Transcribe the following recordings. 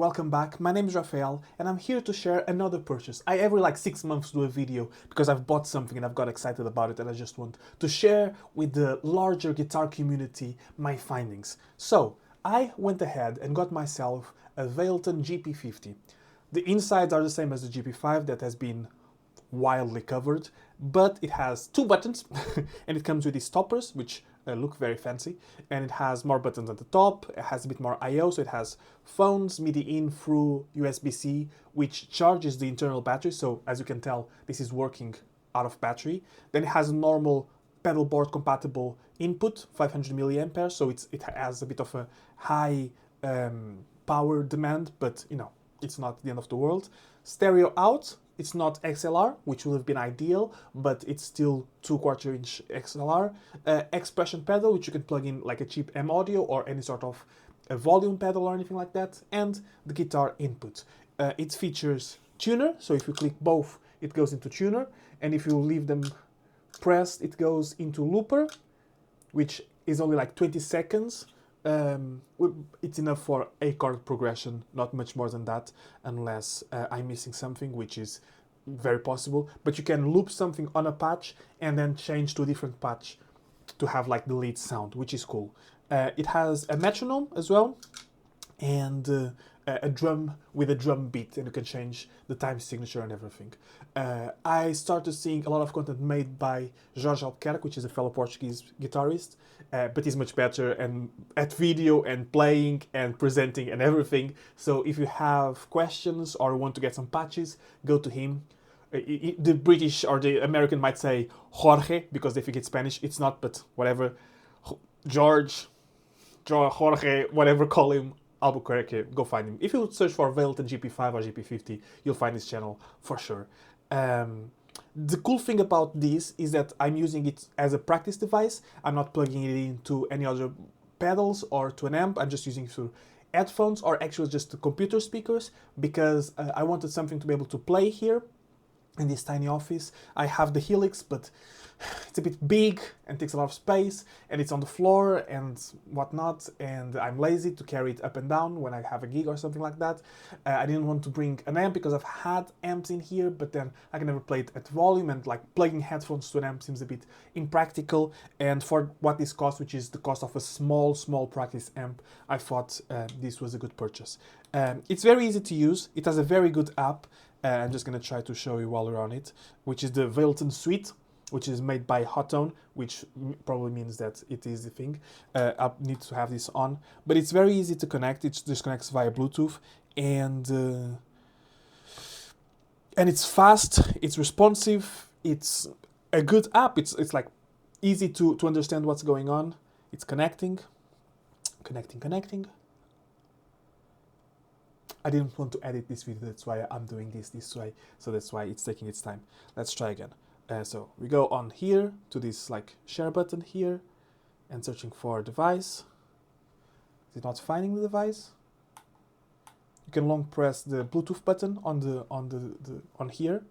Welcome back, my name is Rafael and I'm here to share another purchase. I every 6 months do a video because I've bought something and I've got excited about it and I just want to share with the larger guitar community my findings. So, I went ahead and got myself a Valeton GP50. The insides are the same as the GP5 that has been wildly covered, but it has two buttons and it comes with these stoppers which look very fancy, and it has more buttons at the top. It has a bit more I/O, so it has phones, MIDI in through USB-C, which charges the internal battery. So as you can tell, this is working out of battery. Then it has a normal pedal board compatible input, 500 milliamperes, so it has a bit of a high power demand, but it's not the end of the world. Stereo out. It's not XLR, which would have been ideal, but it's still 2/4 inch XLR. Expression pedal, which you can plug in like a cheap M audio or any sort of a volume pedal or anything like that, and the guitar input. It features tuner, so if you click both, it goes into tuner, and if you leave them pressed, it goes into looper, which is only like 20 seconds. It's enough for a chord progression, not much more than that, unless I'm missing something, which is very possible. But you can loop something on a patch and then change to a different patch to have like the lead sound, which is cool. It has a metronome as well, and a drum with a drum beat, and you can change the time signature and everything. I started seeing a lot of content made by Jorge Albuquerque, which is a fellow Portuguese guitarist, but he's much better and at video and playing and presenting and everything. So if you have questions or want to get some patches, go to him. The British or the American might say Jorge because they think it's Spanish. It's not, but whatever. Jorge, whatever, call him. Albuquerque, go find him. If you search for Valeton GP5 or GP50, you'll find his channel for sure. The cool thing about this is that I'm using it as a practice device. I'm not plugging it into any other pedals or to an amp. I'm just using it through headphones or actually just the computer speakers because I wanted something to be able to play here in this tiny office. I have the Helix, but it's a bit big and takes a lot of space, and it's on the floor and whatnot, and I'm lazy to carry it up and down when I have a gig or something like that. I didn't want to bring an amp because I've had amps in here, but then I can never play it at volume, and like plugging headphones to an amp seems a bit impractical, and for what this costs, which is the cost of a small practice amp, I thought this was a good purchase. It's very easy to use. It has a very good app. I'm just going to try to show you while we're on it, which is the Valeton Suite, which is made by Hotone, which probably means that it is the thing. I need to have this on, but it's very easy to connect. It just connects via Bluetooth, and it's fast, it's responsive, it's a good app. It's like easy to understand what's going on. It's connecting. I didn't want to edit this video, that's why I'm doing this way, so that's why it's taking its time. Let's try again. So we go on here to this like share button here and searching for device. Is it not finding the device? You can long press the Bluetooth button on here,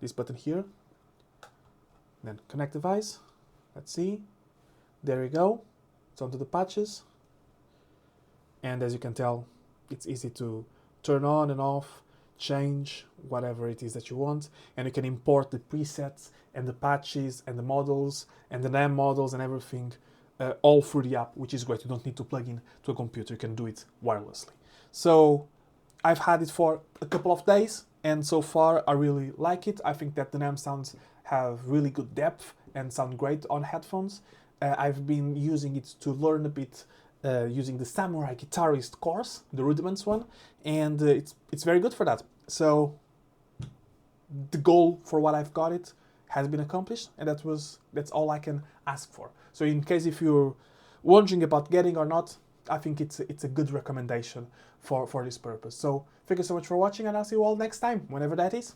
this button here. Then connect device. Let's see. There we go. It's onto the patches. And as you can tell, it's easy to turn on and off, change whatever it is that you want, and you can import the presets and the patches and the models and the NAM models and everything all through the app, which is great. You don't need to plug in to a computer, you can do it wirelessly. So I've had it for a couple of days, and so far I really like it. I think that the NAM sounds have really good depth and sound great on headphones. I've been using it to learn a bit using the Samurai Guitarist course, the Rudiments one, and it's very good for that. So the goal for what I've got it has been accomplished, and that's all I can ask for. So in case if you're wondering about getting or not, I think it's a good recommendation for this purpose. So thank you so much for watching, and I'll see you all next time, whenever that is.